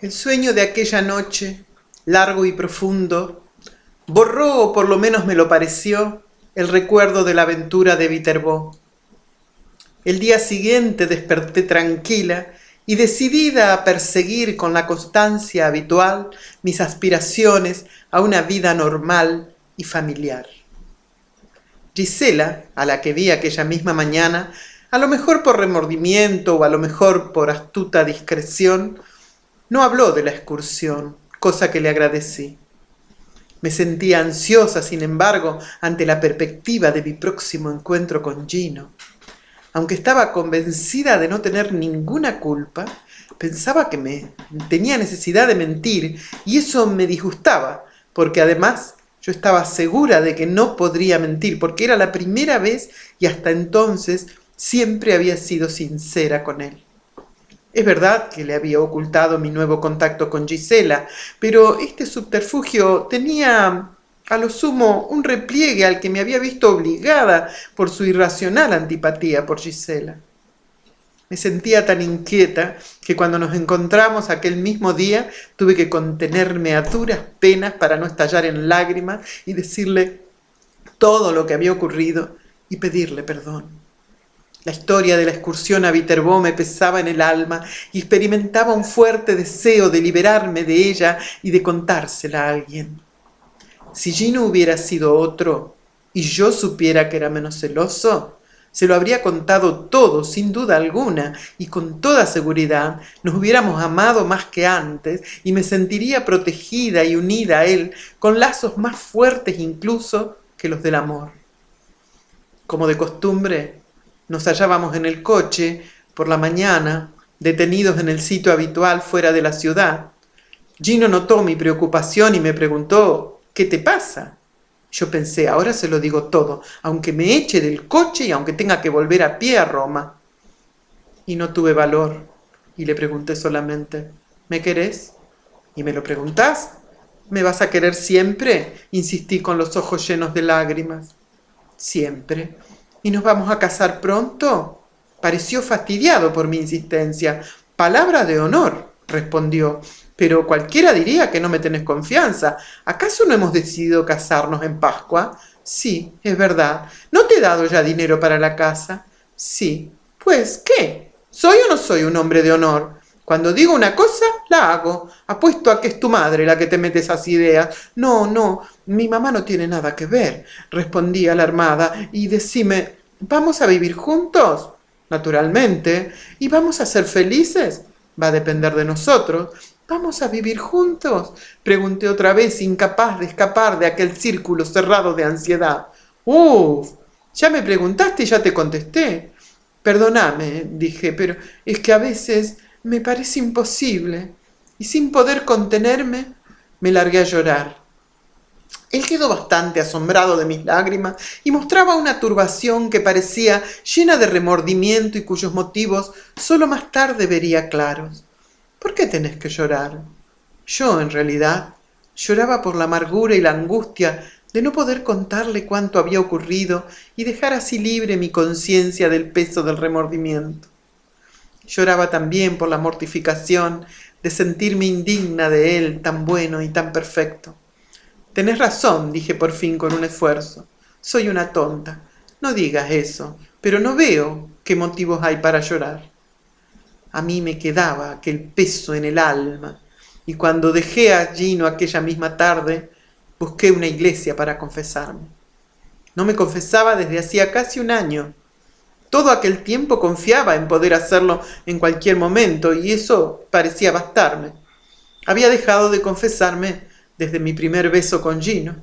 El sueño de aquella noche, largo y profundo, borró, o por lo menos me lo pareció, el recuerdo de la aventura de Viterbo. El día siguiente desperté tranquila y decidida a perseguir con la constancia habitual mis aspiraciones a una vida normal y familiar. Gisela, a la que vi aquella misma mañana, a lo mejor por remordimiento o a lo mejor por astuta discreción, no habló de la excursión, cosa que le agradecí. Me sentía ansiosa, sin embargo, ante la perspectiva de mi próximo encuentro con Gino. Aunque estaba convencida de no tener ninguna culpa, pensaba que tenía necesidad de mentir y eso me disgustaba, porque además yo estaba segura de que no podría mentir, porque era la primera vez y hasta entonces siempre había sido sincera con él. Es verdad que le había ocultado mi nuevo contacto con Gisela, pero este subterfugio tenía a lo sumo un repliegue al que me había visto obligada por su irracional antipatía por Gisela. Me sentía tan inquieta que cuando nos encontramos aquel mismo día tuve que contenerme a duras penas para no estallar en lágrimas y decirle todo lo que había ocurrido y pedirle perdón. La historia de la excursión a Viterbo me pesaba en el alma y experimentaba un fuerte deseo de liberarme de ella y de contársela a alguien. Si Gino hubiera sido otro y yo supiera que era menos celoso, se lo habría contado todo sin duda alguna y con toda seguridad nos hubiéramos amado más que antes y me sentiría protegida y unida a él con lazos más fuertes incluso que los del amor. Como de costumbre, nos hallábamos en el coche por la mañana, detenidos en el sitio habitual fuera de la ciudad. Gino notó mi preocupación y me preguntó: ¿qué te pasa? Yo pensé, ahora se lo digo todo, aunque me eche del coche y aunque tenga que volver a pie a Roma. Y no tuve valor y le pregunté solamente: ¿me querés? ¿Y me lo preguntás? ¿Me vas a querer siempre? Insistí con los ojos llenos de lágrimas. Siempre. ¿Y nos vamos a casar pronto? Pareció fastidiado por mi insistencia. Palabra de honor, respondió. Pero cualquiera diría que no me tenés confianza. ¿Acaso no hemos decidido casarnos en Pascua? Sí, es verdad. ¿No te he dado ya dinero para la casa? Sí. Pues, ¿qué? ¿Soy o no soy un hombre de honor? Cuando digo una cosa, la hago. Apuesto a que es tu madre la que te mete esas ideas. No, mi mamá no tiene nada que ver, respondí alarmada. Y decime, ¿vamos a vivir juntos? Naturalmente. ¿Y vamos a ser felices? Va a depender de nosotros. ¿Vamos a vivir juntos? Pregunté otra vez, incapaz de escapar de aquel círculo cerrado de ansiedad. ¡Uf! Ya me preguntaste y ya te contesté. Perdóname, dije, pero es que a veces me parece imposible. Y sin poder contenerme, me largué a llorar. Él quedó bastante asombrado de mis lágrimas y mostraba una turbación que parecía llena de remordimiento y cuyos motivos solo más tarde vería claros. ¿Por qué tenés que llorar? Yo, en realidad, lloraba por la amargura y la angustia de no poder contarle cuánto había ocurrido y dejar así libre mi conciencia del peso del remordimiento. Lloraba también por la mortificación de sentirme indigna de él tan bueno y tan perfecto. Tenés razón, dije por fin con un esfuerzo. Soy una tonta. No digas eso, pero no veo qué motivos hay para llorar. A mí me quedaba aquel peso en el alma, y cuando dejé a Gino aquella misma tarde, busqué una iglesia para confesarme. No me confesaba desde hacía casi un año. Todo aquel tiempo confiaba en poder hacerlo en cualquier momento, y eso parecía bastarme. Había dejado de confesarme desde mi primer beso con Gino.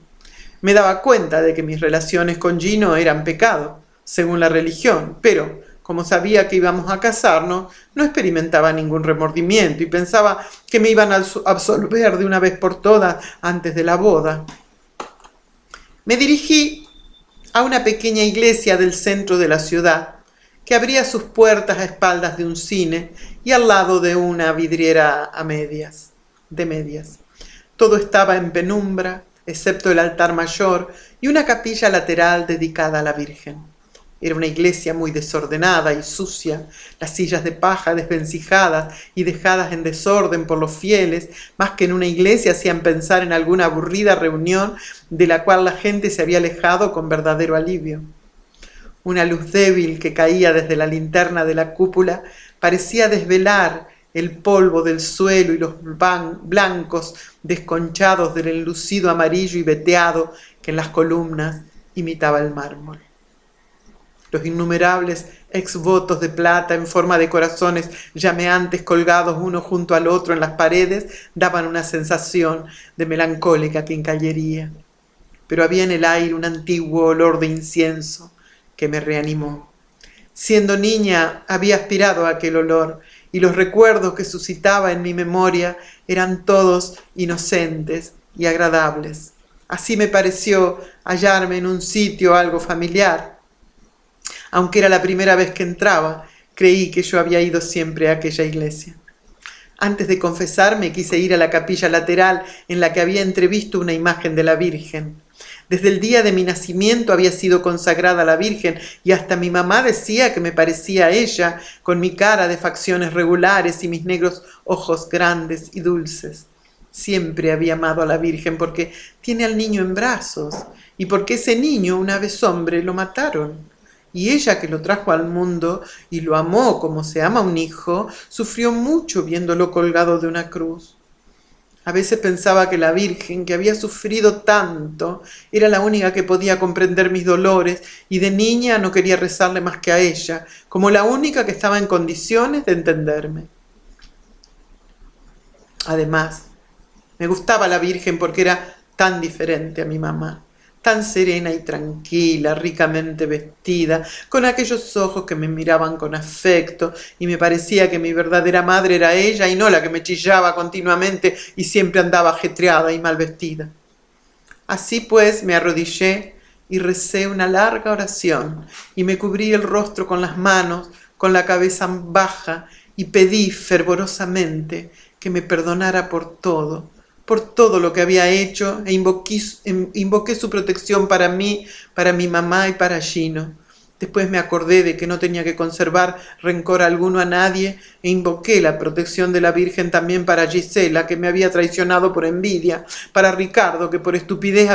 Me daba cuenta de que mis relaciones con Gino eran pecado, según la religión, pero como sabía que íbamos a casarnos, no experimentaba ningún remordimiento y pensaba que me iban a absolver de una vez por todas antes de la boda. Me dirigí a una pequeña iglesia del centro de la ciudad, que abría sus puertas a espaldas de un cine y al lado de una vidriera de medias. Todo estaba en penumbra, excepto el altar mayor y una capilla lateral dedicada a la Virgen. Era una iglesia muy desordenada y sucia, las sillas de paja desvencijadas y dejadas en desorden por los fieles, más que en una iglesia hacían pensar en alguna aburrida reunión de la cual la gente se había alejado con verdadero alivio. Una luz débil que caía desde la linterna de la cúpula parecía desvelar el polvo del suelo y los blancos desconchados del enlucido amarillo y veteado que en las columnas imitaba el mármol. Los innumerables exvotos de plata en forma de corazones llameantes colgados uno junto al otro en las paredes daban una sensación de melancólica quincallería. Pero había en el aire un antiguo olor de incienso que me reanimó. Siendo niña había aspirado a aquel olor y los recuerdos que suscitaba en mi memoria eran todos inocentes y agradables. Así me pareció hallarme en un sitio algo familiar. Aunque era la primera vez que entraba, creí que yo había ido siempre a aquella iglesia. Antes de confesarme, quise ir a la capilla lateral en la que había entrevisto una imagen de la Virgen. Desde el día de mi nacimiento había sido consagrada a la Virgen y hasta mi mamá decía que me parecía a ella, con mi cara de facciones regulares y mis negros ojos grandes y dulces. Siempre había amado a la Virgen porque tiene al niño en brazos y porque ese niño, una vez hombre, lo mataron. Y ella, que lo trajo al mundo y lo amó como se ama a un hijo, sufrió mucho viéndolo colgado de una cruz. A veces pensaba que la Virgen, que había sufrido tanto, era la única que podía comprender mis dolores y de niña no quería rezarle más que a ella, como la única que estaba en condiciones de entenderme. Además, me gustaba la Virgen porque era tan diferente a mi mamá. Tan serena y tranquila, ricamente vestida, con aquellos ojos que me miraban con afecto, y me parecía que mi verdadera madre era ella y no la que me chillaba continuamente y siempre andaba ajetreada y mal vestida. Así pues me arrodillé y recé una larga oración, y me cubrí el rostro con las manos, con la cabeza baja, y pedí fervorosamente que me perdonara por todo lo que había hecho, e invoqué su protección para mí, para mi mamá y para Gino. Después me acordé de que no tenía que conservar rencor alguno a nadie, e invoqué la protección de la Virgen también para Gisela, que me había traicionado por envidia, para Ricardo, que por estupidez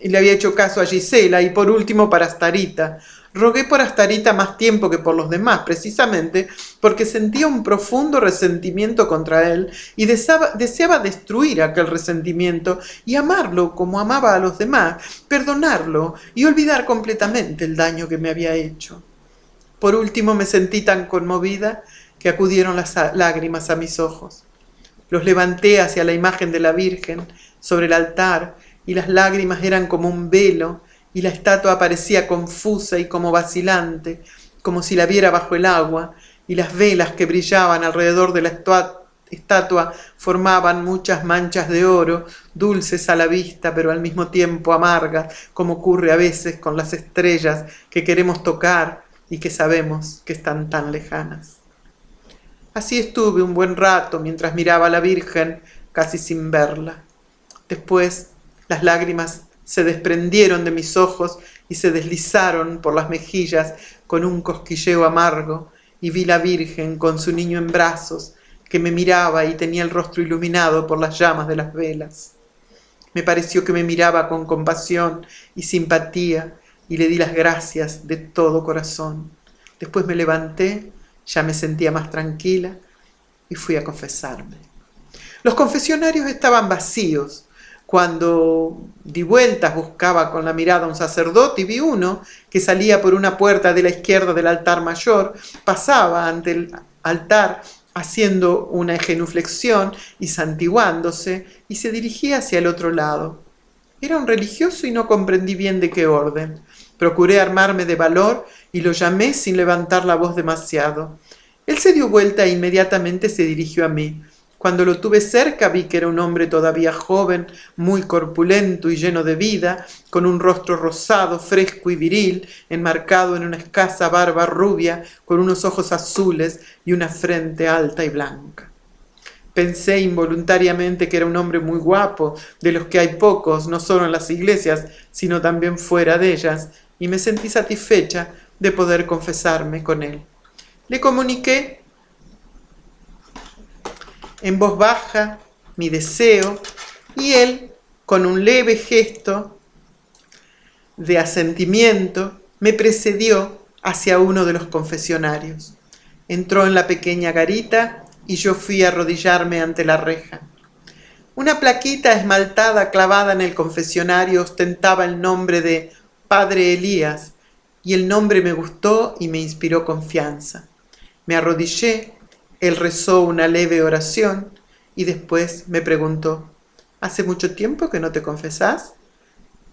le había hecho caso a Gisela, y por último para Astarita. Rogué por Astarita más tiempo que por los demás, precisamente porque sentía un profundo resentimiento contra él y deseaba destruir aquel resentimiento y amarlo como amaba a los demás, perdonarlo y olvidar completamente el daño que me había hecho. Por último me sentí tan conmovida que acudieron las lágrimas a mis ojos. Los levanté hacia la imagen de la Virgen sobre el altar y las lágrimas eran como un velo y la estatua parecía confusa y como vacilante, como si la viera bajo el agua, y las velas que brillaban alrededor de la estatua formaban muchas manchas de oro, dulces a la vista, pero al mismo tiempo amargas, como ocurre a veces con las estrellas que queremos tocar y que sabemos que están tan lejanas. Así estuve un buen rato mientras miraba a la Virgen, casi sin verla. Después las lágrimas se desprendieron de mis ojos y se deslizaron por las mejillas con un cosquilleo amargo, y vi la Virgen con su niño en brazos, que me miraba y tenía el rostro iluminado por las llamas de las velas. Me pareció que me miraba con compasión y simpatía, y le di las gracias de todo corazón. Después me levanté, ya me sentía más tranquila, y fui a confesarme. Los confesionarios estaban vacíos. Cuando di vueltas buscaba con la mirada a un sacerdote y vi uno que salía por una puerta de la izquierda del altar mayor, pasaba ante el altar haciendo una genuflexión y santiguándose, y se dirigía hacia el otro lado. Era un religioso y no comprendí bien de qué orden. Procuré armarme de valor y lo llamé sin levantar la voz demasiado. Él se dio vuelta e inmediatamente se dirigió a mí. Cuando lo tuve cerca vi que era un hombre todavía joven, muy corpulento y lleno de vida, con un rostro rosado, fresco y viril, enmarcado en una escasa barba rubia, con unos ojos azules y una frente alta y blanca. Pensé involuntariamente que era un hombre muy guapo, de los que hay pocos, no solo en las iglesias, sino también fuera de ellas, y me sentí satisfecha de poder confesarme con él. Le comuniqué en voz baja mi deseo y él, con un leve gesto de asentimiento, me precedió hacia uno de los confesionarios. Entró en la pequeña garita y yo fui a arrodillarme ante la reja. Una plaquita esmaltada clavada en el confesionario ostentaba el nombre de Padre Elías, y el nombre me gustó y me inspiró confianza. Me arrodillé, él rezó una leve oración y después me preguntó: ¿hace mucho tiempo que no te confesás?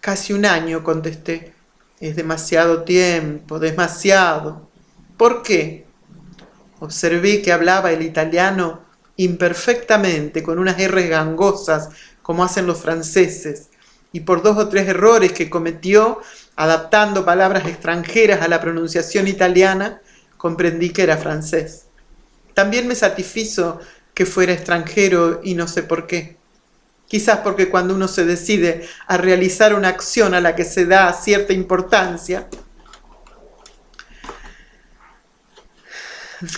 Casi 1 año, contesté. Es demasiado tiempo, demasiado. ¿Por qué? Observé que hablaba el italiano imperfectamente, con unas R's gangosas, como hacen los franceses, y por 2 o 3 errores que cometió, adaptando palabras extranjeras a la pronunciación italiana, comprendí que era francés. También me satisfizo que fuera extranjero y no sé por qué. Quizás porque cuando uno se decide a realizar una acción a la que se da cierta importancia,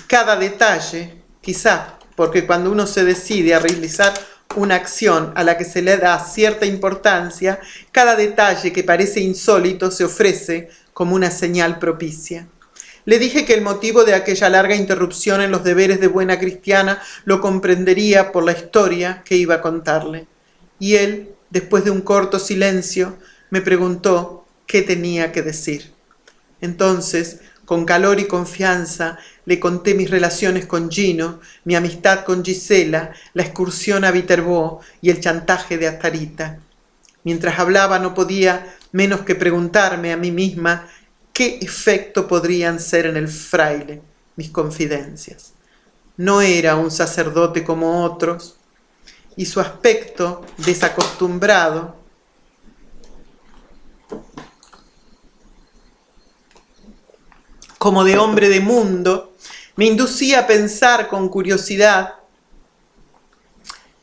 cada detalle, quizás porque cuando uno se decide a realizar una acción a la que se le da cierta importancia, cada detalle que parece insólito se ofrece como una señal propicia. Le dije que el motivo de aquella larga interrupción en los deberes de buena cristiana lo comprendería por la historia que iba a contarle. Y él, después de un corto silencio, me preguntó qué tenía que decir. Entonces, con calor y confianza, le conté mis relaciones con Gino, mi amistad con Gisela, la excursión a Viterbo y el chantaje de Astarita. Mientras hablaba no podía menos que preguntarme a mí misma qué efecto podrían ser en el fraile mis confidencias. No era un sacerdote como otros, y su aspecto desacostumbrado como de hombre de mundo me inducía a pensar con curiosidad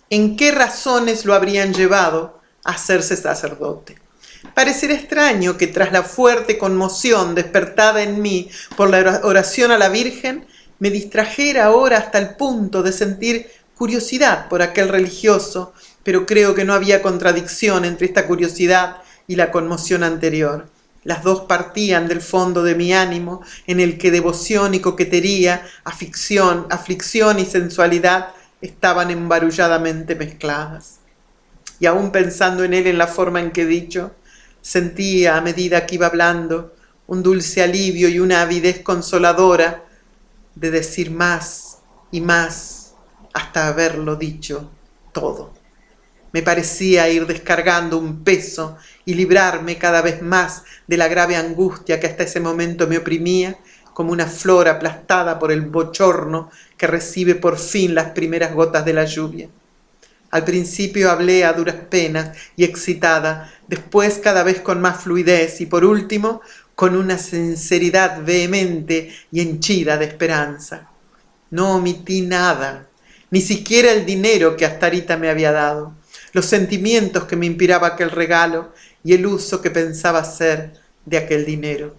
en qué razones lo habrían llevado a hacerse sacerdote. Parecerá extraño que tras la fuerte conmoción despertada en mí por la oración a la Virgen, me distrajera ahora hasta el punto de sentir curiosidad por aquel religioso, pero creo que no había contradicción entre esta curiosidad y la conmoción anterior. Las dos partían del fondo de mi ánimo, en el que devoción y coquetería, aflicción y sensualidad estaban embarulladamente mezcladas. Y aún pensando en él en la forma en que he dicho, sentía a medida que iba hablando un dulce alivio y una avidez consoladora de decir más y más hasta haberlo dicho todo. Me parecía ir descargando un peso y librarme cada vez más de la grave angustia que hasta ese momento me oprimía, como una flor aplastada por el bochorno que recibe por fin las primeras gotas de la lluvia. Al principio hablé a duras penas y excitada, después cada vez con más fluidez y por último con una sinceridad vehemente y henchida de esperanza. No omití nada, ni siquiera el dinero que Astarita me había dado, los sentimientos que me inspiraba aquel regalo y el uso que pensaba hacer de aquel dinero.